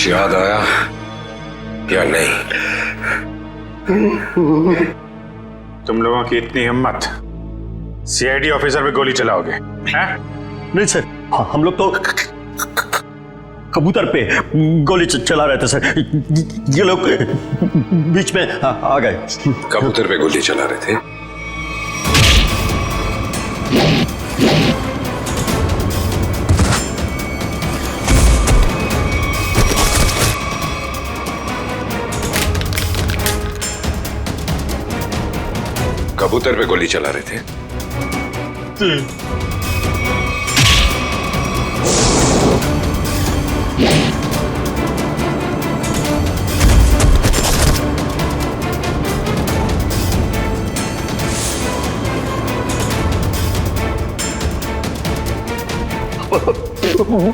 कुछ याद आया या नहीं? तुम लोगों की इतनी हिम्मत, सीआईडी ऑफिसर पे गोली चलाओगे हैं? नहीं सर, हम लोग तो कबूतर पे गोली चला रहे थे सर। ये लोग बीच में आ गए। कबूतर पे गोली चला रहे थे? कबूतर पे गोली चला रहे थे?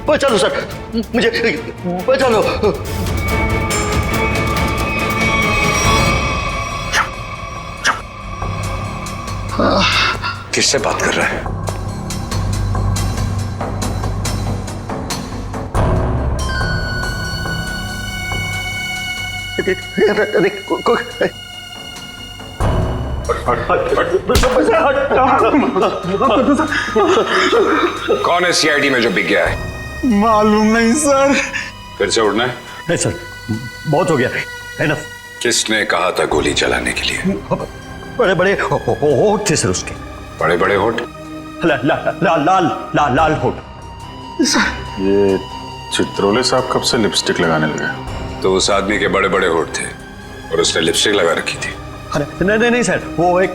बचा लो सर, मुझे बचा लो। किससे बात कर रहा है? कौन है सीआईडी में जो बिक गया है? मालूम नहीं सर। फिर से उड़ना है? नहीं सर, बहुत हो गया, एनफ। किसने कहा था गोली चलाने के लिए? बड़े बड़े होठ थे सर उसके। बड़े बड़े होठ? लाल होठ। ये चित्रोले साहब कब से लिपस्टिक लगाने लगे? तो उस आदमी के बड़े बड़े होठ थे और उसने लिपस्टिक लगा रखी थी। नहीं सर, वो एक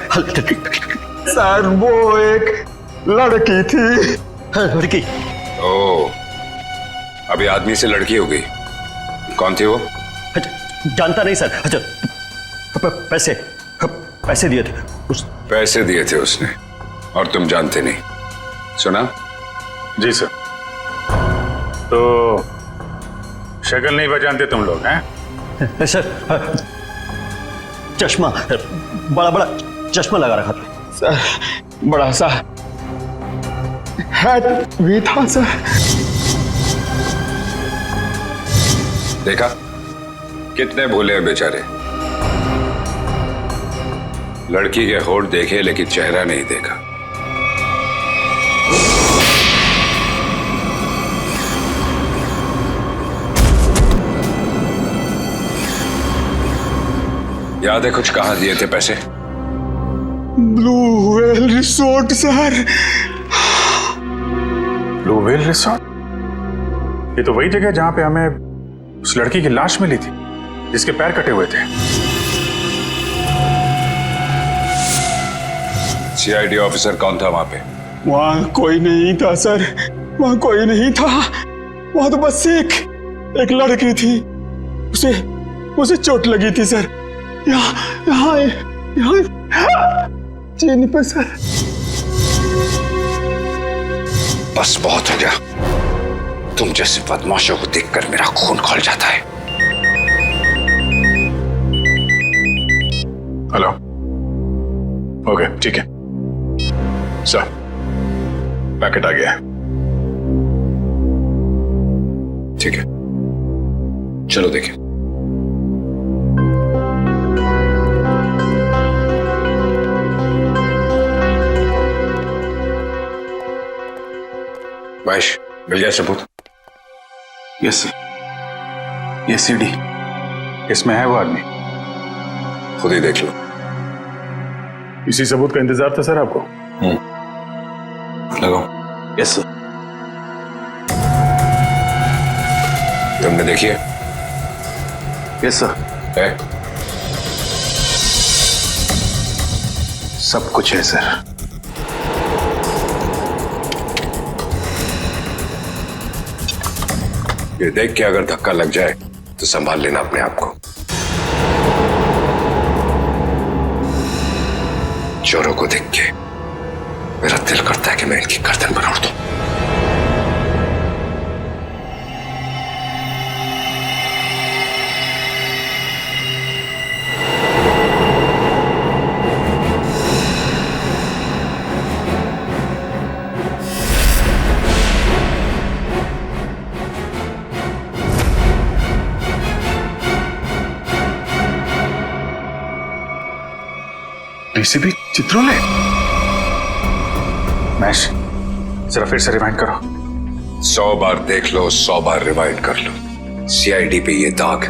सर वो एक लड़की थी। लड़की? ओह, अभी आदमी से लड़की हो गई। कौन थी वो? जानता नहीं सर। अच्छा, पैसे दिए थे पैसे दिए थे उसने और तुम जानते नहीं? सुना? जी सर। तो शक्ल नहीं पहचानते तुम लोग हैं? सर, चश्मा, बड़ा चश्मा लगा रखा था सर। बड़ा सा हैट भी था सर। देखा कितने भोले हैं बेचारे। लड़की के होठ देखे लेकिन चेहरा नहीं देखा। याद है कुछ? कहाँ दिए थे पैसे? Blue whale resort sir. Blue whale resort? ये तो वही जगह जहां पे हमें उस लड़की की लाश मिली थी जिसके पैर कटे हुए थे। सीआईडी ऑफिसर कौन था वहां पे? वहां कोई नहीं था सर, वहां कोई नहीं था। वहां तो बस एक लड़की थी, उसे चोट लगी थी सर। यहाँ चीन पे सर। बस बहुत हो गया। तुम जैसे बदमाशों को देखकर मेरा खून खौल जाता है। हेलो, ओके ठीक है सर, पैकेट आ गया है। ठीक है, चलो देखें। महेश, मिल गया सबूत? Yes sir. ये सीडी, इसमें है वो आदमी। खुद ही देख लो। इसी सबूत का इंतजार था सर आपको? लगाओ। Yes sir. तुमने देखी है? Yes sir. है? सब कुछ है सर। ये देख के अगर धक्का लग जाए तो संभाल लेना अपने आप को। चोरों को देख के मेरा दिल करता है कि मैं इनकी गर्दन पर उड़ दूं। डीसीपी चित्रोले? महेश, जरा फिर से रिवाइंड करो। 100 बार देख लो, 100 बार रिवाइंड कर लो, सीआईडी पे ये दाग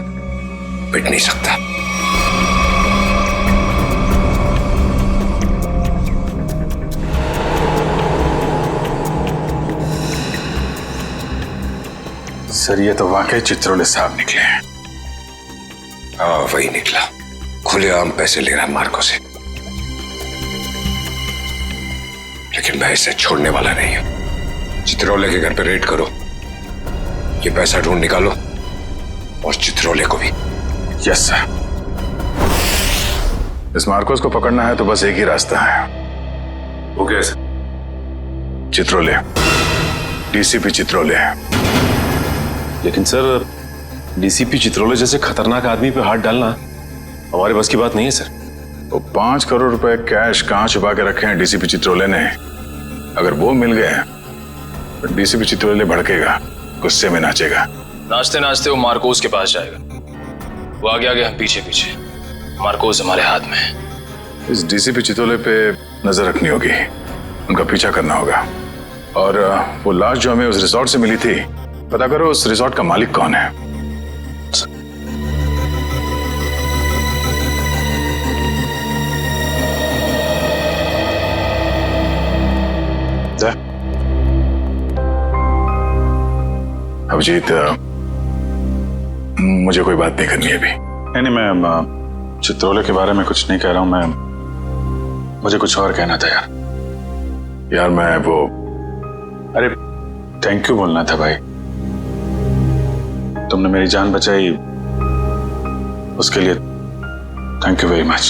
मिट नहीं सकता। सर, ये तो वाकई चित्रोले साहब निकले हैं। हाँ, वही निकला। खुलेआम पैसे ले रहा मार्को से, लेकिन मैं इसे छोड़ने वाला नहीं हूं। चित्रोले के घर पे रेड करो, ये पैसा ढूंढ निकालो, और चित्रोले को भी। Yes sir. इस मार्कोस को पकड़ना है तो बस एक ही रास्ता है। Okay sir. Chitrole, DCP Chitrole. लेकिन सर, डीसीपी चित्रोले जैसे खतरनाक आदमी पे हाथ डालना हमारे बस की बात नहीं है सर। वो 5 करोड़ रुपए कैश कहां छुपा के रखे हैं डीसीपी चित्रोले ने? अगर वो मिल गए तो डीसीपी चित्रोले भड़केगा, गुस्से में नाचेगा। नाचते नाचते वो मार्कोस के पास जाएगा। वो आगे आगे, हम पीछे पीछे। मार्कोस हमारे हाथ में है। इस डीसीपी चित्रोले पे नजर रखनी होगी, उनका पीछा करना होगा। और वो लाश जो हमें उस रिसोर्ट से मिली थी, पता करो उस रिसोर्ट का मालिक कौन है। अभिजीत, मुझे कोई बात नहीं करनी है अभी। नहीं, मैं चित्रोले के बारे में कुछ नहीं कह रहा हूं। मुझे कुछ और कहना था यार। मैं वो, अरे थैंक यू बोलना था भाई। तुमने मेरी जान बचाई, उसके लिए thank you very much.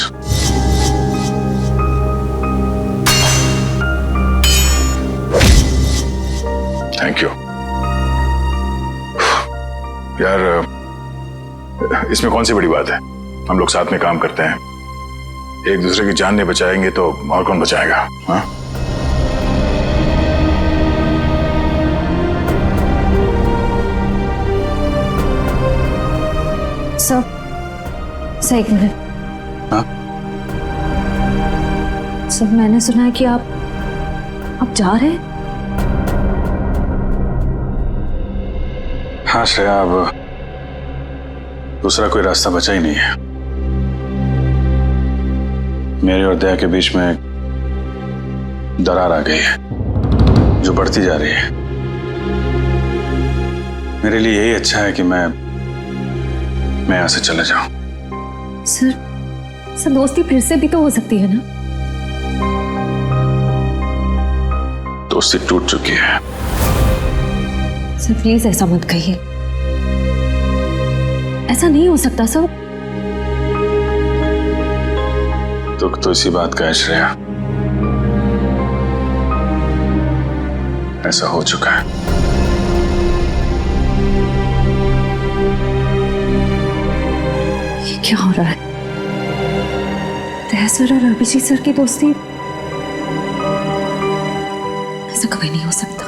Thank you यार। इसमें कौन सी बड़ी बात है? हम लोग साथ में काम करते हैं, एक दूसरे की जान नहीं बचाएंगे तो और कौन बचाएगा? हाँ, सर एक मिनट। हाँ? सर, मैंने सुना है कि आप जा रहे हैं। हाँ श्रेया, अब दूसरा कोई रास्ता बचा ही नहीं है। मेरे और दया के बीच में दरार आ गई है जो बढ़ती जा रही है। मेरे लिए यही अच्छा है कि मैं यहां से चला जाऊं। सर दोस्ती फिर से भी तो हो सकती है ना? दोस्ती टूट चुकी है। सर प्लीज ऐसा मत कहिए, ऐसा नहीं हो सकता सर। दुख तो इसी बात का है श्रेया, ऐसा हो चुका है। ये क्या हो रहा है? दया सर और अभिजीत सर की दोस्ती, ऐसा कभी नहीं हो सकता।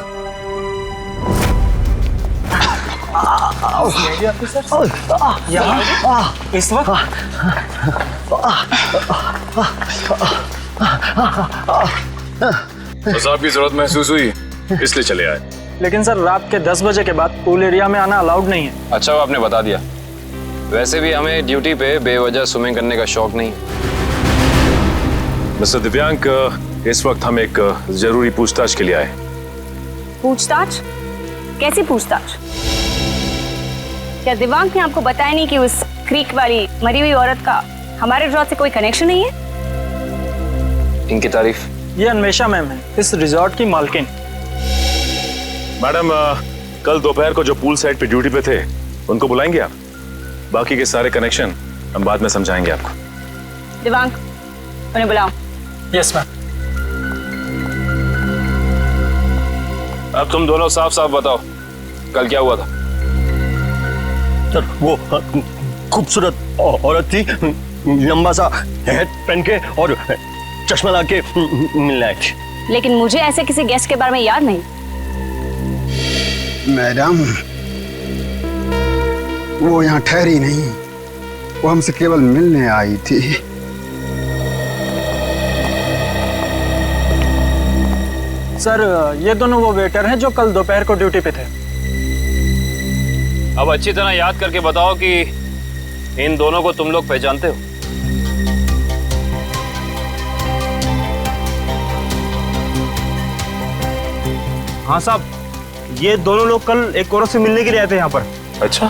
इस वक्त तो साहब की जरूरत महसूस हुई, इसलिए चले आए। लेकिन सर, रात के 10 बजे के बाद पूल एरिया में आना अलाउड नहीं है। अच्छा वो आपने बता दिया। वैसे भी हमें ड्यूटी पे बेवजह स्विमिंग करने का शौक नहीं है। मिस्टर दिव्यांक, इस वक्त हम एक जरूरी पूछताछ के लिए आए। पूछताछ? कैसी पूछताछ? क्या दिव्यांक ने आपको बताया नहीं कि उस क्रीक वाली मरी हुई औरत का हमारे रिजॉर्ट से कोई कनेक्शन नहीं है? इनकी तारीफ? ये अन्वेषा मैम है, इस रिजॉर्ट की मालकिन। मैडम, कल दोपहर को जो पूल साइड पे ड्यूटी पे थे, उनको बुलाएंगे आप? बाकी के सारे कनेक्शन हम बाद में समझाएंगे आपको। दिव्यांक, उन्हें बुलाओ। Yes ma'am. अब तुम दोनों साफ साफ बताओ, कल क्या हुआ था? सर, वो खूबसूरत औरत थी, लंबा सा हेड पहन के और चश्मा लगा के मिलने आई थी। लेकिन मुझे ऐसे किसी गेस्ट के बारे में याद नहीं। मैडम, वो यहाँ ठहरी नहीं, वो हमसे केवल मिलने आई थी। सर ये दोनों वो वेटर हैं जो कल दोपहर को ड्यूटी पे थे। अब अच्छी तरह याद करके बताओ कि इन दोनों को तुम लोग पहचानते हो? हाँ साहब, ये दोनों लोग कल एक औरत से मिलने के लिए आए थे यहाँ पर। अच्छा,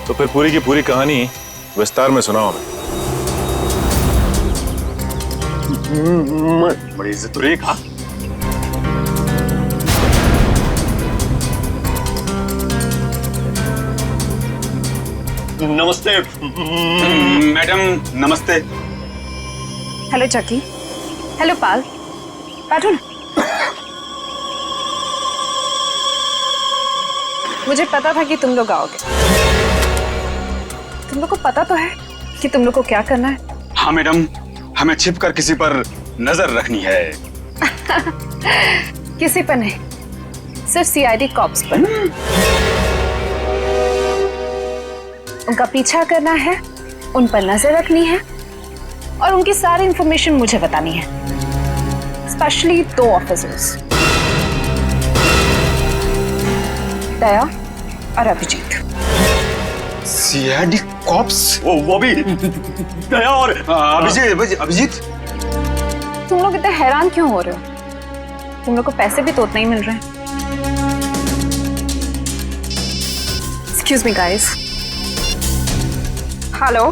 तो फिर पूरी की पूरी कहानी विस्तार में सुनाओ हमें। बड़ी इज्जत हो रही है। कहा नमस्ते मैडम नमस्ते। हेलो चकी, हेलो पाल, बैठो ना। मुझे पता था कि तुम लोग आओगे। तुम लोग को पता तो है कि तुम लोग को क्या करना है? हाँ मैडम, हमें छिप कर किसी पर नजर रखनी है। किसी पर नहीं, सिर्फ सीआईडी कॉप्स पर। उनका पीछा करना है, उन पर नजर रखनी है और उनकी सारी इंफॉर्मेशन मुझे बतानी है। स्पेशली 2 ऑफिसर्स, दया और अभिजीत। CID cops? वो भी दया और अभिजीत। तुम लोग इतने हैरान क्यों हो रहे हो? तुम लोग को पैसे भी तो उतना ही मिल रहे हैं। Excuse me guys. Hello,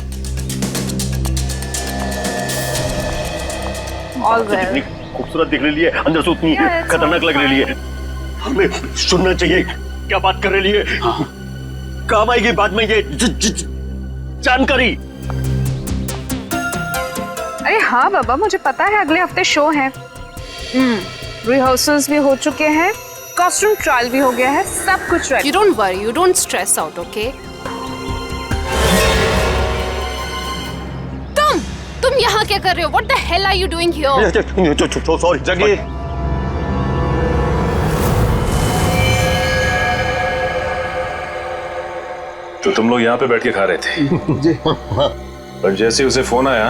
all जितनी खूबसूरत दिख रही है अंदर से उतनी खतरनाक लग रही है। हमें सुनना चाहिए क्या बात कर रही है। काम आएगी बाद में ये जानकारी। अरे हाँ बाबा, मुझे पता है अगले हफ्ते शो है। रिहर्सल्स भी हो चुके हैं, कॉस्ट्यूम ट्रायल भी हो गया है, सब कुछ ready. You don't worry, you don't stress out, okay? तुम यहाँ क्या कर रहे हो? What the hell are you doing here? Sorry जगी, तो तुम लोग यहाँ पे बैठ के खा रहे थे? पर जैसे उसे फोन आया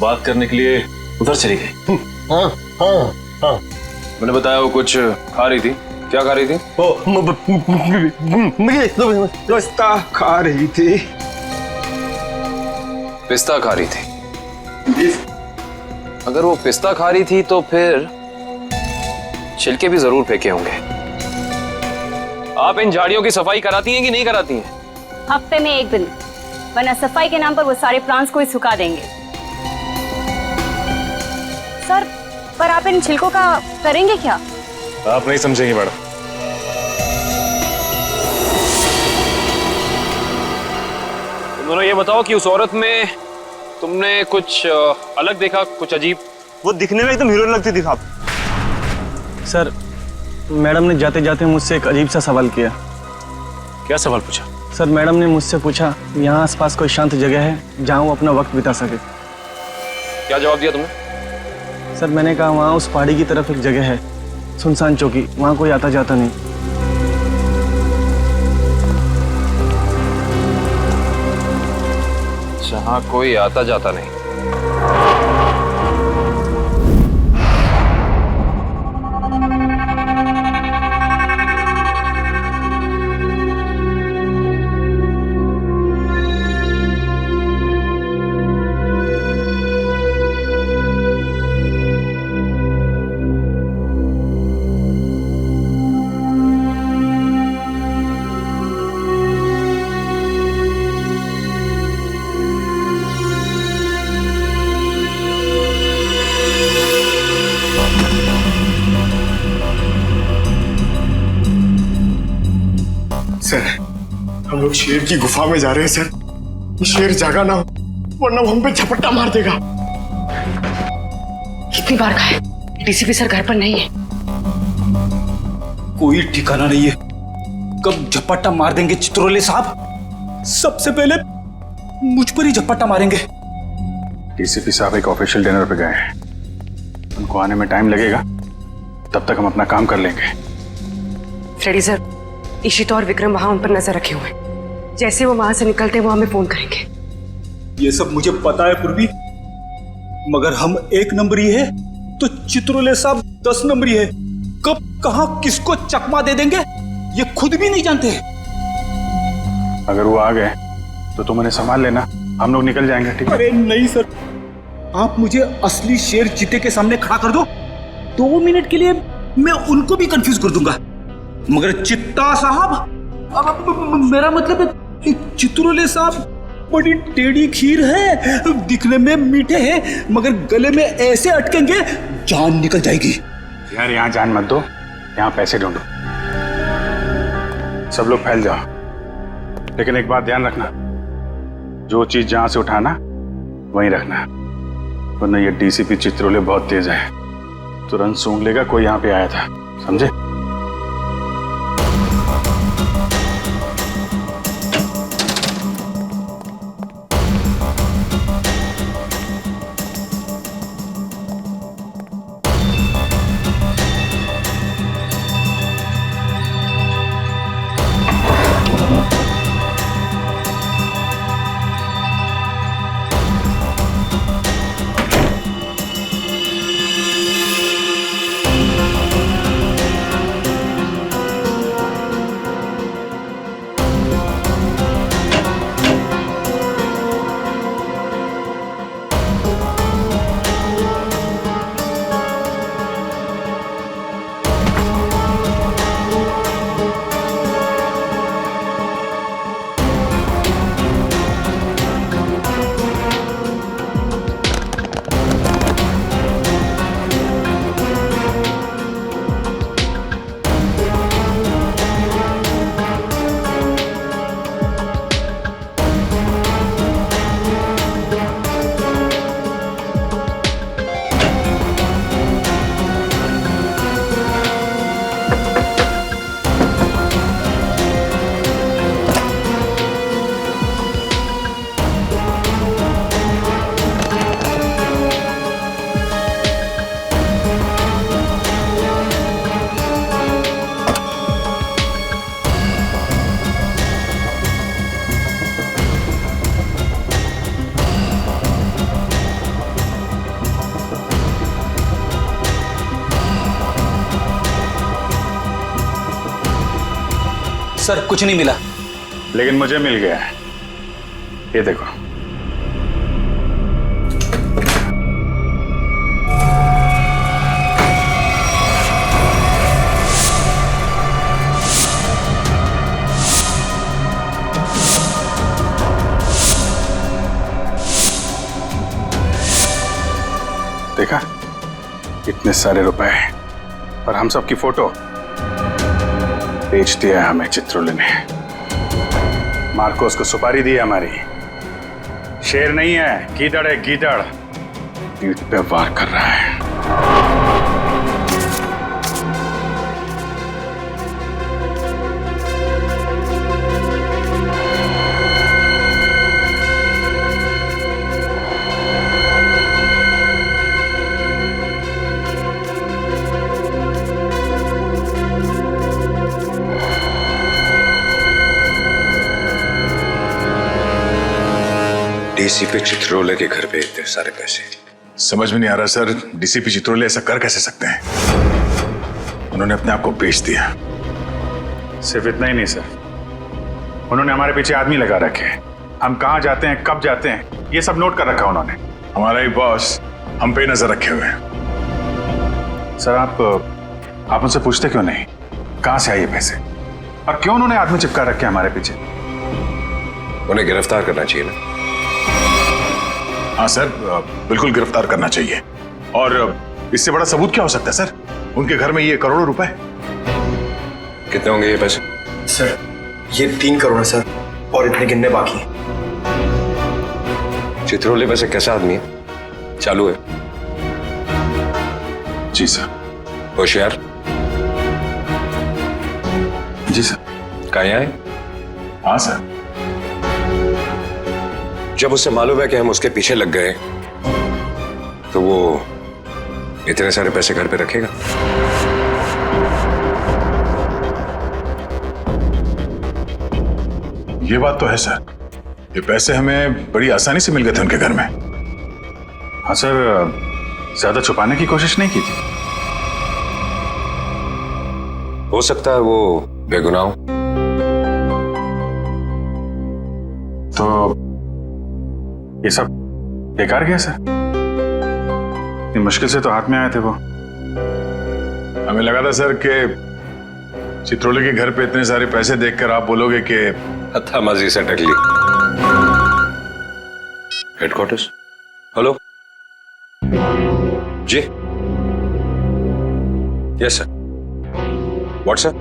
बात करने के लिए उधर चली गई। मैंने बताया वो कुछ खा रही थी। क्या खा रही थी? पिस्ता खा रही थी। पिस्ता खा रही थी? अगर वो पिस्ता खा रही थी तो फिर छिलके भी जरूर फेंके होंगे। आप इन झाड़ियों की सफाई कराती हैं कि नहीं कराती हैं? हफ्ते में 1 दिन, वरना सफाई के नाम पर वो सारे प्लांट्स को ही सुखा देंगे। सर, पर आप इन छिलकों का करेंगे क्या? आप नहीं समझेंगे मैडम। तुम दोनों ये बताओ कि उस औरत में तुमने कुछ अलग देखा, कुछ अजीब? वो दिखने में एकदम हीरोइन लगती थी साहब। सर, मैडम ने जाते जाते मुझसे एक अजीब सा सवाल किया। क्या सवाल पूछा? सर, मैडम ने मुझसे पूछा यहाँ आसपास कोई शांत जगह है जहाँ वो अपना वक्त बिता सके। क्या जवाब दिया तुमने? सर, मैंने कहा वहाँ उस पहाड़ी की तरफ एक जगह है, सुनसान चौकी, वहाँ कोई आता जाता नहीं। जहाँ कोई आता जाता नहीं। सर, हम लोग शेर की गुफा में जा रहे हैं सर। ये शेर जागा ना हो, वरना वो हम पे झपट्टा मार देगा। कितनी बार कहा है, डीसीपी सर घर पर नहीं है। कोई ठिकाना नहीं है, कब झपट्टा मार देंगे चित्रोले साहब। सबसे पहले मुझ पर ही झपट्टा मारेंगे। डीसीपी साहब एक ऑफिशियल डिनर पे गए हैं, उनको आने में टाइम लगेगा, तब तक हम अपना काम कर लेंगे। फ्रेडी सर, इशिता और विक्रम वहां उन पर नजर रखे हुए हैं। जैसे वो वहां से निकलते वो हमें फोन करेंगे। ये सब मुझे पता है पूर्वी, मगर हम एक नंबर ही है तो चित्रोले साहब 10 नंबरी है, कब कहां किसको चकमा दे देंगे ये खुद भी नहीं जानते। अगर वो आ गए तो तुम उन्हें संभाल लेना, हम लोग निकल जाएंगे, ठीक है? अरे नहीं सर, आप मुझे असली शेर चीते के सामने खड़ा कर दो, 2 मिनट के लिए मैं उनको भी कंफ्यूज कर दूंगा। मगर चित्ता साहब, अब मेरा मतलब है चित्रोले साहब बड़ी टेढ़ी खीर है, दिखने में मीठे हैं मगर गले में ऐसे अटकेंगे जान निकल जाएगी। यार यहाँ जान मत दो, यहाँ पैसे ढूंढो। सब लोग फैल जाओ, लेकिन एक बात ध्यान रखना, जो चीज जहां से उठाना वहीं रखना, वरना ये डीसीपी चित्रोले बहुत तेज है, तुरंत सूंघ लेगा कोई यहाँ पे आया था, समझे? सर कुछ नहीं मिला। लेकिन मुझे मिल गया है, ये देखो। देखा, इतने सारे रुपए और हम सब की फोटो बेच दिया है हमें चित्रोले ने। मार्कोस को सुपारी दी है हमारी। शेर नहीं है, गीदड़ है, गीदड़। पीठ पे वार कर रहा है। डीसीपी चित्रोले के घर पे इतने सारे पैसे, समझ में नहीं आ रहा सर, डीसीपी चित्रोले ऐसा कर कैसे सकते हैं? उन्होंने अपने आप को बेच दिया। सिर्फ इतना ही नहीं सर, उन्होंने हमारे पीछे आदमी लगा रखे हैं। हम कहाँ जाते हैं, कब जाते हैं, ये सब नोट कर रखा उन्होंने। हमारा ही बॉस हम पे नजर रखे हुए हैं। सर आप मुझसे पूछते क्यों नहीं कहाँ से आए ये पैसे, और क्यों उन्होंने आदमी चिपका रखे हमारे पीछे? उन्हें गिरफ्तार करना चाहिए ना। हाँ सर, बिल्कुल गिरफ्तार करना चाहिए। और इससे बड़ा सबूत क्या हो सकता है सर? उनके घर में ये करोड़ों रुपए। कितने होंगे ये पैसे? सर ये 3 करोड़ है सर, और इतने गिनने बाकी हैं। चित्रोले वैसे कैसा आदमी है? चालू है? जी सर। होशियार? जी सर। कहाँ आए? हाँ सर। जब उसे मालूम है कि हम उसके पीछे लग गए तो वो इतने सारे पैसे घर पे रखेगा? ये बात तो है सर, ये पैसे हमें बड़ी आसानी से मिल गए थे उनके घर में। हाँ सर, ज्यादा छुपाने की कोशिश नहीं की थी? हो सकता है वो बेगुनाह हो। तो ये सब बेकार गया सर? इतनी मुश्किल से तो हाथ में आए थे वो। हमें लगा था सर कि चित्रोले के घर पे इतने सारे पैसे देखकर आप बोलोगे कि हत्थामाजी से टकली। हेडक्वार्टर्स। हेलो जी। Yes sir. व्हाट्सएप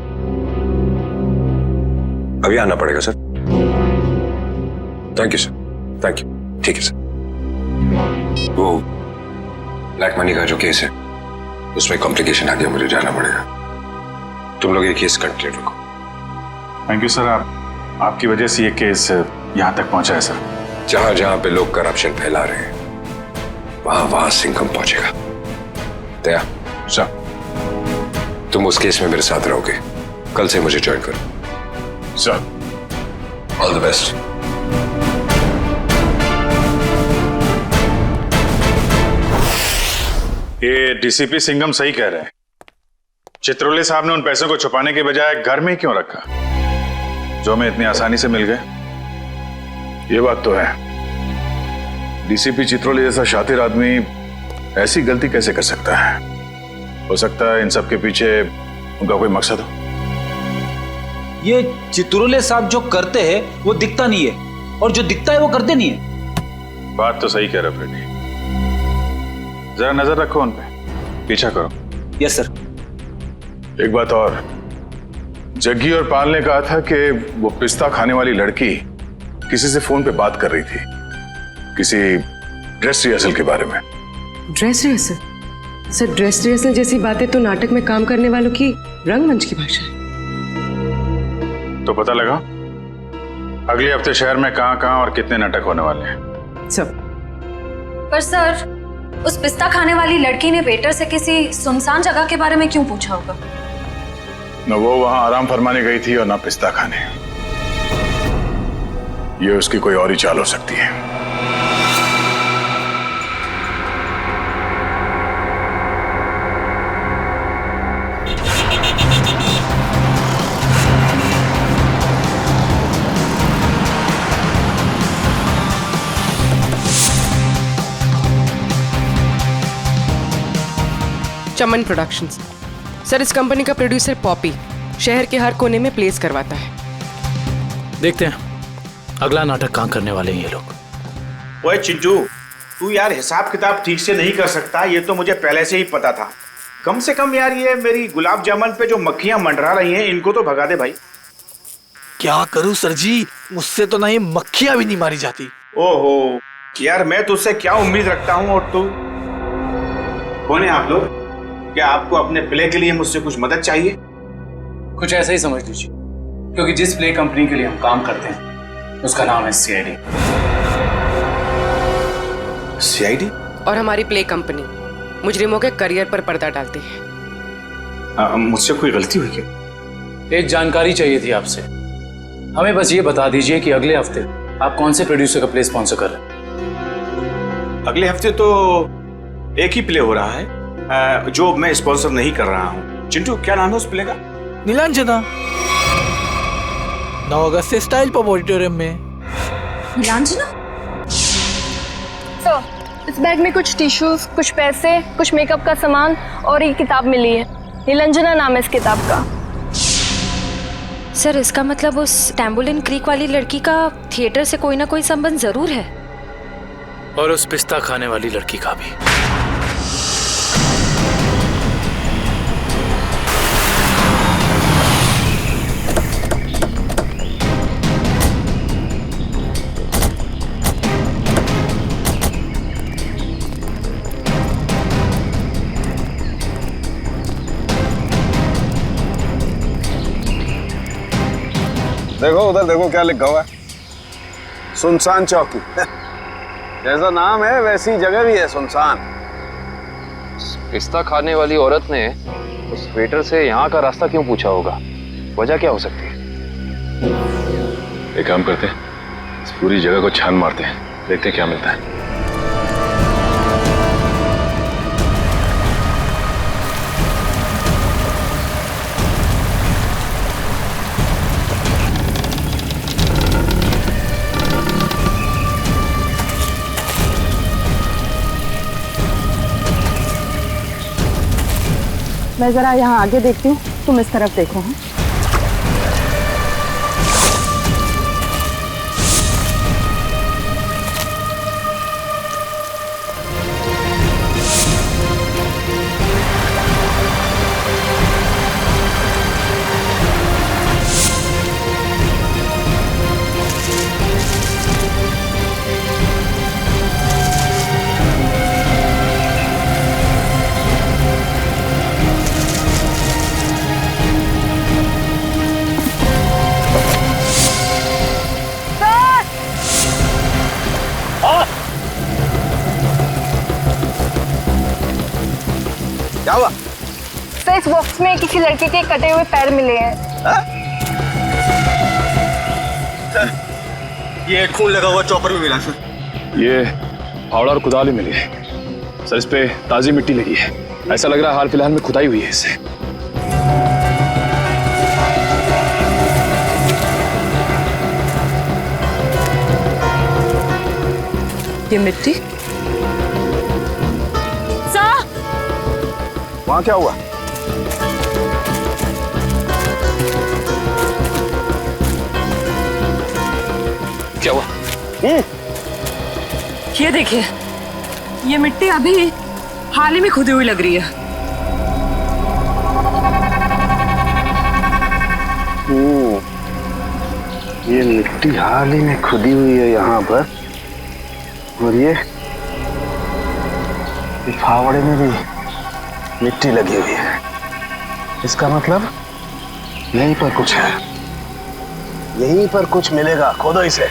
अभी आना पड़ेगा sir. Thank you sir, thank you. ठीक है सर। वो ब्लैक मनी का जो केस है उसमें कॉम्प्लिकेशन आ गया, मुझे जाना पड़ेगा। तुम लोग ये केस कंटिन्यू रखो। Thank you sir. आपकी वजह से ये केस यहाँ तक पहुंचा है सर। जहां जहां पे लोग करप्शन फैला रहे हैं वहां वहां सिंघम पहुंचेगा। दया सर, तुम उस केस में मेरे साथ रहोगे। कल से मुझे ज्वाइन करो। Sir, all the best. ये डीसीपी सिंघम सही कह रहे हैं। चित्रोले साहब ने उन पैसों को छुपाने के बजाय घर में क्यों रखा, जो हमें इतनी आसानी से मिल गए? ये बात तो है। डीसीपी चित्रोले जैसा शातिर आदमी ऐसी गलती कैसे कर सकता है? हो सकता है इन सब के पीछे उनका कोई मकसद हो। ये चित्रोले साहब जो करते हैं वो दिखता नहीं है, और जो दिखता है वो करते नहीं है। बात तो सही कह रहे फ्रेडी। जरा नजर रखो उन पे, पीछा करो। Yes sir. एक बात और, जग्गी और पाल ने कहा था कि वो पिस्ता खाने वाली लड़की किसी से फोन पे बात कर रही थी, किसी ड्रेस रिहर्सल के बारे में। Dress rehearsal? Sir, dress rehearsal जैसी बातें तो नाटक में काम करने वालों की रंगमंच की भाषा है। तो पता लगा अगले हफ्ते शहर में कहां और कितने नाटक होने वाले हैं? सब। पर सर, उस पिस्ता खाने वाली लड़की ने वेटर से किसी सुनसान जगह के बारे में क्यों पूछा होगा? न वो वहां आराम फरमाने गई थी और ना पिस्ता खाने। ये उसकी कोई और ही चाल हो सकती है। चमन प्रोडक्शंस। सर, इस कंपनी का प्रोड्यूसर पॉपी शहर के हर कोने में प्लेस करवाता है। देखते हैं अगला नाटक कहाँ करने वाले हैं ये लोग। ओए चिंटू, तू यार हिसाब किताब ठीक से नहीं कर सकता, ये तो मुझे पहले से ही पता था। कम से कम यार ये मेरी गुलाब जामुन पे जो मक्खियां मंडरा रही हैं इनको तो भगा दे भाई। क्या करूं सर जी, मुझसे तो नहीं मक्खियां भी नहीं मारी जाती। ओहो यार, मैं तुझसे क्या उम्मीद रखता हूँ, और तू कौन है आप लोग? क्या आपको अपने प्ले के लिए मुझसे कुछ मदद चाहिए? कुछ ऐसा ही समझ लीजिए, क्योंकि जिस प्ले कंपनी के लिए हम काम करते हैं उसका नाम है सीआईडी। सीआईडी? और हमारी प्ले कंपनी मुजरिमों के करियर पर पर्दा डालती है। मुझसे कोई गलती हुई क्या? एक जानकारी चाहिए थी आपसे। हमें बस ये बता दीजिए कि अगले हफ्ते आप कौन से प्रोड्यूसर का प्ले स्पॉन्सर कर रहे हैं? अगले हफ्ते तो एक ही प्ले हो रहा है जो मैं स्पॉन्सर नहीं कर रहा हूँ। चिंटू, क्या नाम है उस प्ले का? नीलांजना। 9 अगस्त से स्टाइल पब ऑडिटोरियम में। नीलांजना? सर, इस बैग में कुछ टिश्यूज, कुछ पैसे, कुछ मेकअप का सामान और एक किताब मिली है। नीलांजना नाम है इस किताब का। सर, इसका मतलब उस टैम्बोलिन क्रीक वाली लड़की का थिएटर से कोई ना कोई संबंध जरूर है। और उस पिस्ता खाने वाली लड़की का भी। देखो उधर देखो क्या लिखा हुआ है, सुनसान चौकी। जैसा नाम है वैसी जगह भी है, सुनसान। पिस्ता खाने वाली औरत ने उस वेटर से यहाँ का रास्ता क्यों पूछा होगा? वजह क्या हो सकती है? एक काम करते हैं, इस पूरी जगह को छान मारते हैं, देखते हैं क्या मिलता है। मैं जरा यहाँ आगे देखती हूँ, तुम इस तरफ देखो। हाँ? क्या हुआ? सर, इस बॉक्स में किसी लड़के के कटे हुए पैर मिले हैं। ये हेडफोन लगा हुआ चॉपर भी मिला सर। ये फावड़ा और कुदाल भी मिली है सर। इस पे ताजी मिट्टी लगी है। ऐसा लग रहा है हाल फिलहाल में खुदाई हुई है इससे। ये मिट्टी वहां क्या हुआ? क्या हुआ? ये देखिए, ये मिट्टी अभी हाल ही में खुदी हुई लग रही है। ये मिट्टी हाल ही में खुदी हुई है यहाँ पर, और ये फावड़े में भी मिट्टी लगी हुई है। इसका मतलब यहीं पर कुछ है, यहीं पर कुछ मिलेगा। खोदो इसे।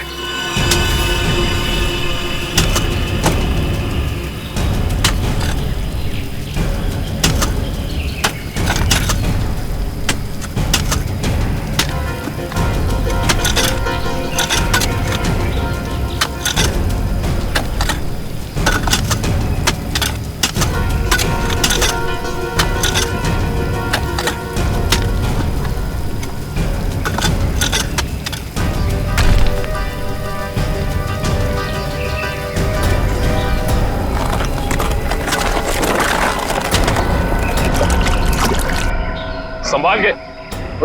संभाल के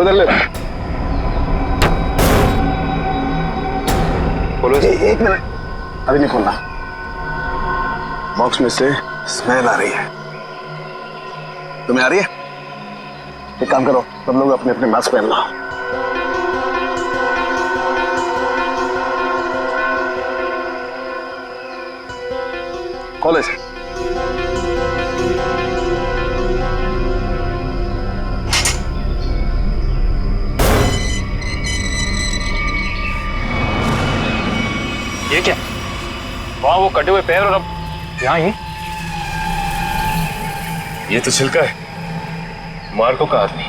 उधर ले। खोलो। एक मिनट, अभी नहीं खोलना। बॉक्स में से स्मेल आ रही है। तुम्हें आ रही है? एक काम करो, सब लोग अपने अपने मास्क पहन लो। खोलो इसे। ये क्या? वहां वो कटे हुए पैर और अब यहाँ ही। ये तो छिलका है, मार्को का आदमी।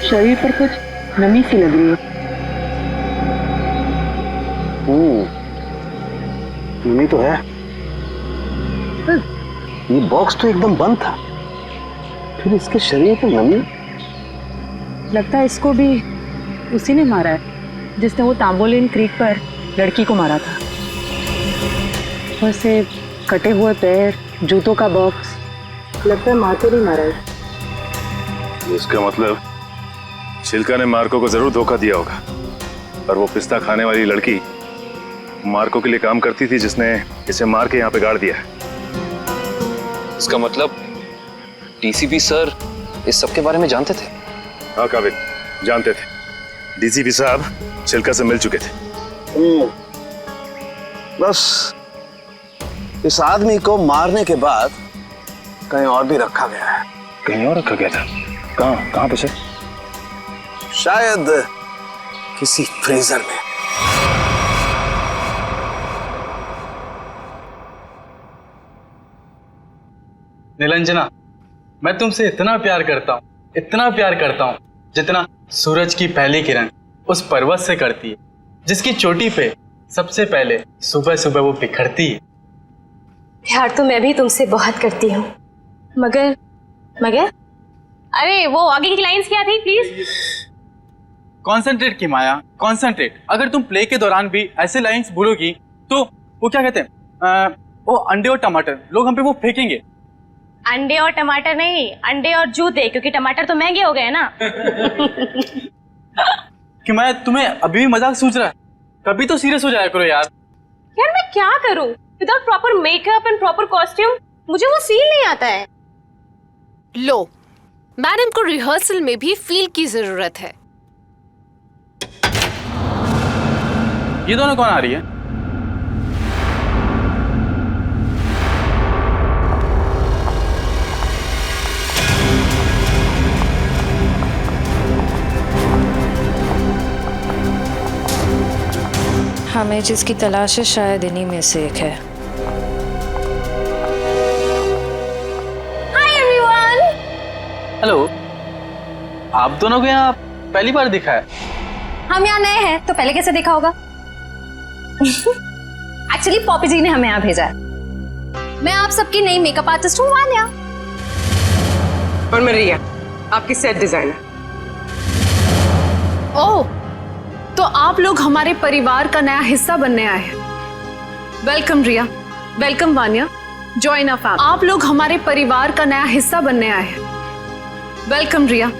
शरीर पर कुछ नमी सी लग रही है। नमी तो है। ये बॉक्स तो एकदम बंद था, फिर इसके शरीर पर नमी। लगता है इसको भी उसी ने मारा है जिसने वो तांबोलिन क्रीक पर लड़की को मारा था। वैसे कटे हुए पैर, जूतों का बॉक्स, लगता है मार्को ने मारा है। इसका मतलब छिलका ने मार्को को जरूर धोखा दिया होगा, और वो पिस्ता खाने वाली लड़की मार्को के लिए काम करती थी, जिसने इसे मार के यहाँ पे गाड़ दिया। इसका मतलब डीसीपी सर इस सब के बारे में जानते थे? हाँ काबिल, जानते थे। डीसीपी साहब छिलका से मिल चुके थे। बस इस आदमी को मारने के बाद कहीं और भी रखा गया है। कहीं और रखा गया था? कहाँ कहाँ पे सर? शायद किसी फ्रीजर में। निरंजना, मैं तुमसे इतना प्यार करता हूँ, इतना प्यार करता हूँ, जितना सूरज की पहली किरण उस पर्वत से करती है, जिसकी चोटी पे सबसे पहले सुबह सुबह वो बिखरती है। प्यार तो मैं भी तुमसे बहुत करती हूँ, मगर अरे वो आगे की लाइंस क्या थी प्लीज? कॉन्सेंट्रेट की माया, कॉन्सेंट्रेट। अगर तुम प्ले के दौरान भी ऐसे लाइंस बोलोगी तो वो क्या कहते हैं, वो अंडे और टमाटर लोग हम पे वो फेंकेंगे। अंडे और टमाटर नहीं, अंडे और जूते, क्योंकि टमाटर तो महंगे हो गए ना। कि मैं तुम्हें अभी भी मजाक सूझ रहा है, कभी तो सीरियस हो जाया करो यार। यार मैं क्या करूं, without proper makeup and proper costume मुझे वो फील नहीं आता है। लो, मैडम को रिहर्सल में भी फील की जरूरत है। ये दोनों कौन आ रही है? हमें जिसकी तलाश है शायद इन्हीं में से एक है। Hi everyone. हेलो, आप दोनों को यहाँ पहली बार दिखा है? हम यहाँ नए हैं तो पहले कैसे देखा होगा? एक्चुअली पॉपी जी ने हमें यहाँ भेजा है। मैं आप सबकी नई मेकअप आर्टिस्ट हूँ वान्या। और मैं रिया, आपकी सेट डिजाइनर। ओह, तो आप लोग हमारे परिवार का नया हिस्सा बनने आए हैं। Welcome Riya, welcome Vanya, join a family. आप लोग हमारे परिवार का नया हिस्सा बनने आए हैं। Welcome Riya,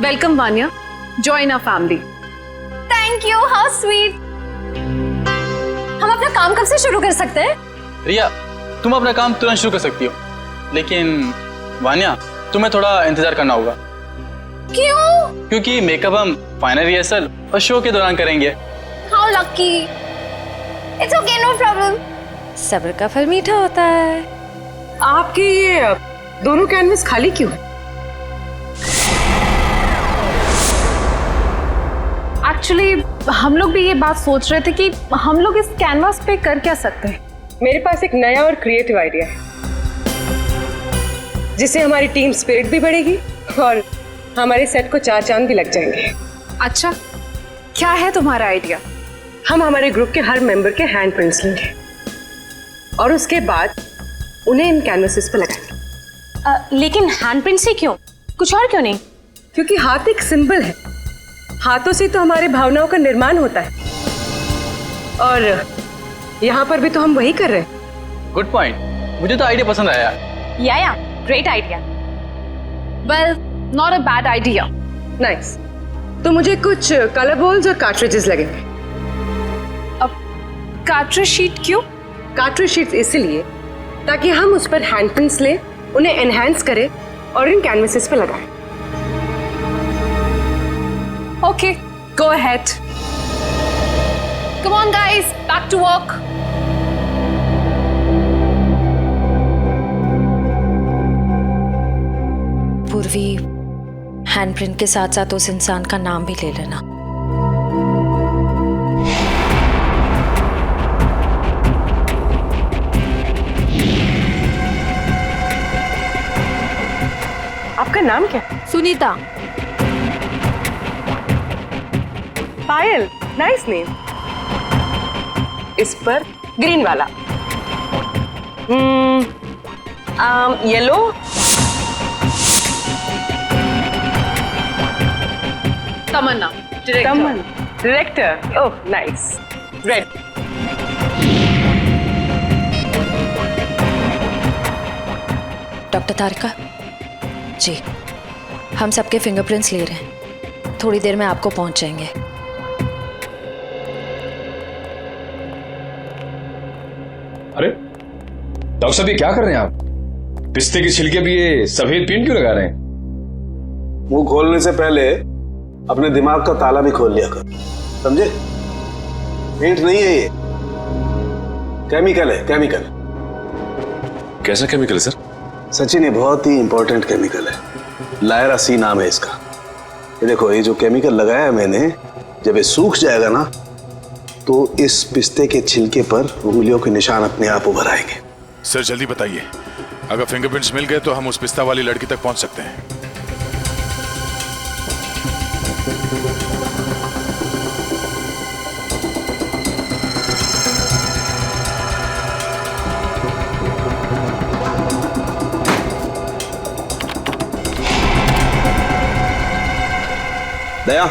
welcome Vanya, join a family. Thank you, how sweet. हम अपना काम कब से शुरू कर सकते हैं? रिया, तुम अपना काम तुरंत शुरू कर सकती हो, लेकिन वान्या तुम्हें थोड़ा इंतजार करना होगा। क्यों? क्योंकि मेकअप हम फाइनल रिहर्सल और शो के दौरान करेंगे। How lucky. It's okay, no problem. सब्र का फल मीठा होता है। आपके ये दोनों कैनवस खाली क्यों है? एक्चुअली हम लोग भी ये बात सोच रहे थे कि हम लोग इस कैनवास पे कर क्या सकते हैं। मेरे पास एक नया और क्रिएटिव आइडिया है, जिससे हमारी टीम स्पिरिट भी बढ़ेगी और हमारे सेट को 4 चांद भी लग जाएंगे। अच्छा, क्या है तुम्हारा आइडिया? हम हमारे ग्रुप के हर मेंबर के हैंड प्रिंट्स लेंगे और उसके बाद उन्हें इन कैनवसेस पर लगाएंगे। लेकिन हैंड प्रिंट्स ही क्यों, कुछ और क्यों नहीं? क्योंकि हाथ एक सिंबल है, हाथों से तो हमारी भावनाओं का निर्माण होता है और यहाँ पर भी तो हम वही कर रहे हैं। गुड पॉइंट, मुझे तो आइडिया पसंद आया। या great idea. Well, not a bad idea. Nice. तो मुझे कुछ कलर बॉल्स और कार्ट्रिजेस लगेंगे। अब कार्ट्रिज शीट क्यों? कार्ट्रिज शीट्स इसलिए ताकि हम उस पर हैंड प्रिंट्स लें, उन्हें एनहांस करें और इन कैनवसेस पे लगाएं। Okay, go ahead. Come on guys, back to work. Purvi, handprint के साथ साथ उस इंसान का नाम भी ले लेना। आपका नाम क्या? सुनीता। Payal, nice name. इस पर ग्रीन वाला। Yellow. Tamanna, director. Oh nice. Red. Doctor Tarika ji, हम सबके फिंगरप्रिंट्स ले रहे हैं, थोड़ी देर में आपको पहुंच जाएंगे। अरे डॉक्टर साहब, ये क्या कर रहे हैं आप? पिस्ते के छिलके भी ये सफेद पेंट क्यों लगा रहे हैं? मुंह खोलने से पहले अपने दिमाग का ताला भी खोल लिया कर, समझे? पेंट नहीं है ये, केमिकल है, केमिकल। कैसा केमिकल है सर? सचिन, ये बहुत ही इंपॉर्टेंट केमिकल है, लायरा सी नाम है इसका। ये देखो, ये जो केमिकल लगाया है मैंने, जब ये सूख जाएगा ना तो इस पिस्ते के छिलके पर उंगलियों के निशान अपने आप उभर आएंगे। सर जल्दी बताइए, अगर फिंगरप्रिंट्स मिल गए तो हम उस पिस्ता वाली लड़की तक पहुंच सकते हैं। दया,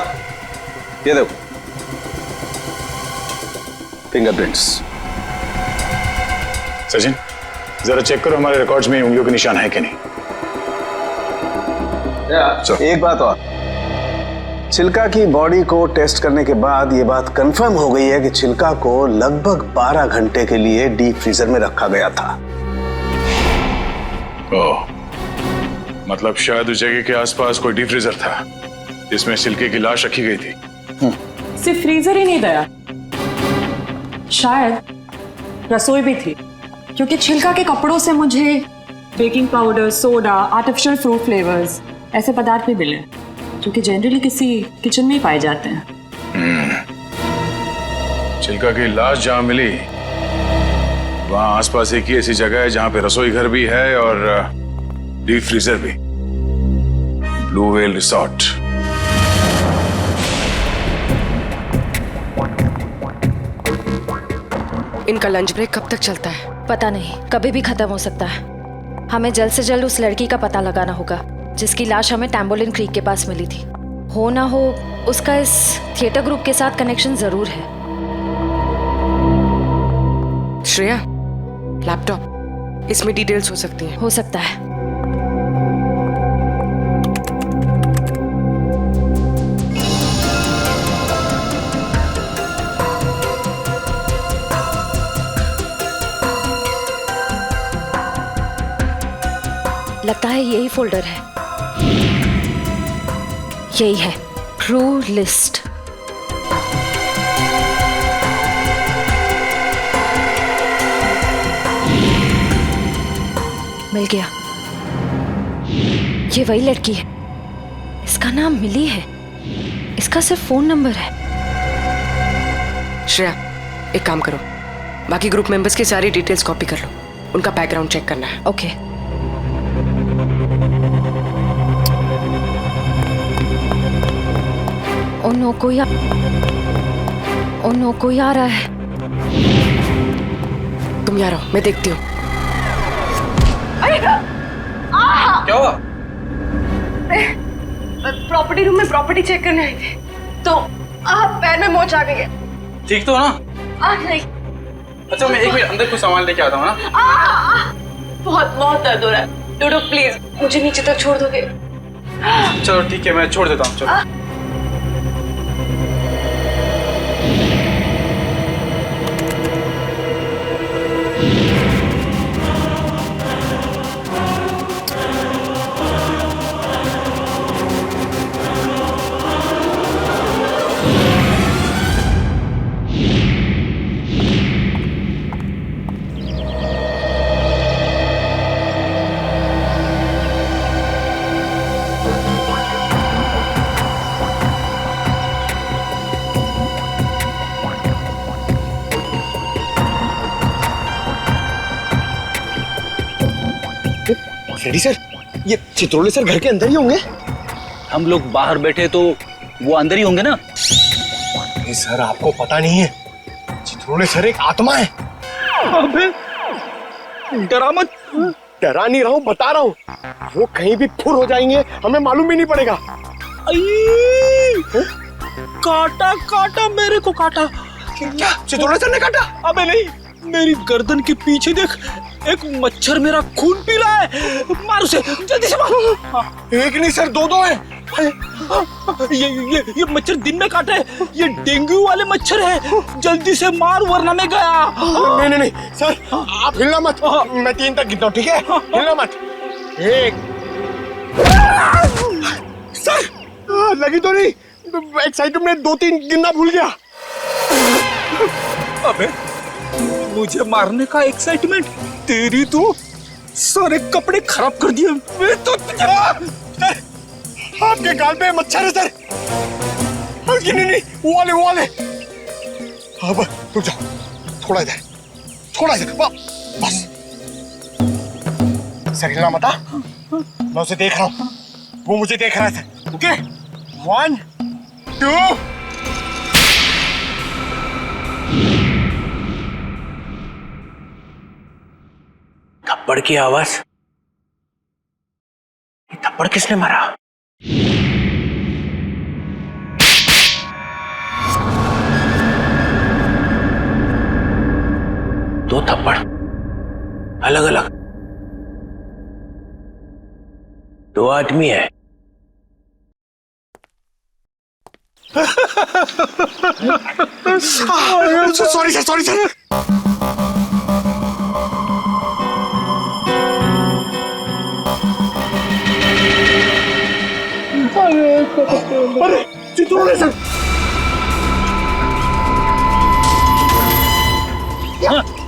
ये देखो फिंगरप्रिंट्स। सचिन, जरा चेक करो हमारे रिकॉर्ड्स में उंगलियों के निशान है कि नहीं। एक बात और, चिल्का की बॉडी को टेस्ट करने के बाद यह बात कंफर्म हो गई है कि चिल्का को लगभग 12 घंटे के लिए डीप फ्रीजर में रखा गया था। ओह, मतलब शायद उस जगह के आसपास कोई डीप फ्रीजर था जिसमें चिल्के की लाश रखी गई थी। सिर्फ फ्रीजर ही नहीं दया, शायद रसोई भी थी, क्योंकि छिलका के कपड़ों से मुझे baking powder, soda, artificial fruit flavours ऐसे पदार्थ भी मिले जो कि जनरली किसी किचन में ही पाए जाते हैं। चिल्का की लाश जहां मिली वहां आसपास एक ही ऐसी जगह है जहां पे रसोई घर भी है और डीप फ्रीजर भी। Blue whale resort. इनका लंच ब्रेक कब तक चलता है? पता नहीं, कभी भी खत्म हो सकता है। हमें जल्द से जल्द उस लड़की का पता लगाना होगा जिसकी लाश हमें टैम्बोलिन क्रीक के पास मिली थी। हो ना हो उसका इस थिएटर ग्रुप के साथ कनेक्शन जरूर है। श्रेया, लैपटॉप, इसमें डिटेल्स हो सकती हैं। हो सकता है। लगता है यही फोल्डर है। यही है, ट्रू लिस्ट। मिल गया। ये वही लड़की है। इसका नाम मिली है। इसका सिर्फ फोन नंबर है। श्रेया, एक काम करो, बाकी ग्रुप मेंबर्स की सारी डिटेल्स कॉपी कर लो, उनका बैकग्राउंड चेक करना है। ओके। कोई आ रहा है। तुम यहाँ रहो, मैं देखती हूँ। क्या हुआ? प्रॉपर्टी रूम में प्रॉपर्टी चेक करने आई थी, तो पैर में मोच आ गई है। ठीक तो ना? नहीं। अच्छा, मैं एक मिनट अंदर कुछ सामान लेके आता हूँ ना। बहुत बहुत दर्द हो रहा है। डोडो प्लीज मुझे नीचे तक छोड़ दोगे? चलो ठीक है, मैं छोड़ देता हूँ। चलो। रेडी सर, ये चित्रोले सर घर के अंदर ही होंगे? हम लोग बाहर बैठे तो वो अंदर ही होंगे ना? नहीं सर, आपको पता नहीं है, चित्रोले सर एक आत्मा है। अबे डरा मत। डरा नहीं रहा हूँ, बता रहा हूँ, वो कहीं भी फुर हो जाएंगे, हमें मालूम भी नहीं पड़ेगा। काटा काटा, मेरे को काटा। क्या चित्रोले सर ने काटा? अबे नहीं, मेरी गर्दन के पीछे देख, एक मच्छर मेरा खून पी रहा है। मार उसे, जल्दी से मारो। एक नहीं सर, दो हैं। ये मच्छर दिन में काटे, ये डेंगू वाले मच्छर है। जल्दी से मार वरना मैं गया। नहीं सर, आप हिलना मत। मैं 3 तक गिनता हूँ, ठीक है? हिलना मत। 1। सर लगी तो नहीं? एक्साइटमेंट में 2-3 गिनना भूल गया। अबे मुझे मारने का एक्साइटमेंट, तेरी तो सारे कपड़े खराब कर दिए। मैं तो आपके गाल पे मच्छर है सर। नहीं, वो वाले। अब रुक जाओ, थोड़ा इधर, बस। सर हिलना मत। मैं उसे देख रहा हूँ, वो मुझे देख रहा है। ओके, 1, 2। थप्पड़ की आवाज। ये थप्पड़ किसने मारा? थप्पड़ अलग अलग। 2 आदमी है। Sorry sir, sorry sir. अरे चित्रोले सर,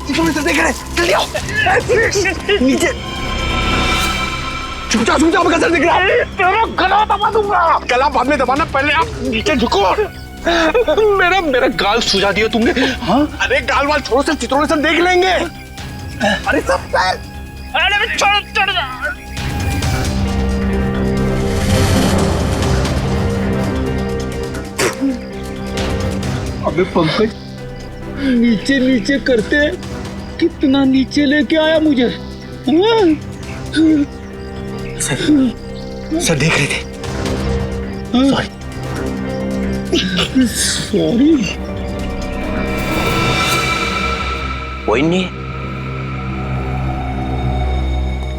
चित्रोले सर देख रहे हैं, जल्दी आओ नीचे। झुक जाओ आपका सर दिख रहा है। तेरा गला दबा दूंगा। गला बाद में दबाना, पहले आप नीचे झुको। मेरा गाल सुझा दिया तुमने। हाँ? अरे गाल वाल छोड़ो सर, चित्रोले सर देख लेंगे। अरे सब पैर, अरे छोड़। अबे पंकज, नीचे नीचे करते कितना नीचे लेके आया मुझे। सर देख रहे थे। सॉरी। कोई नहीं,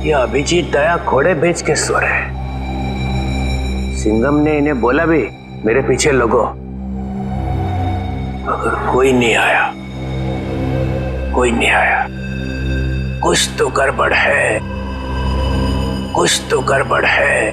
ये अभिजीत दया घोड़े बेच के सो रहे हैं। सिंघम ने इन्हें बोला भी मेरे पीछे लगो, मगर कोई नहीं आया। कुछ तो गड़बड़ है, कुछ तो गड़बड़ है।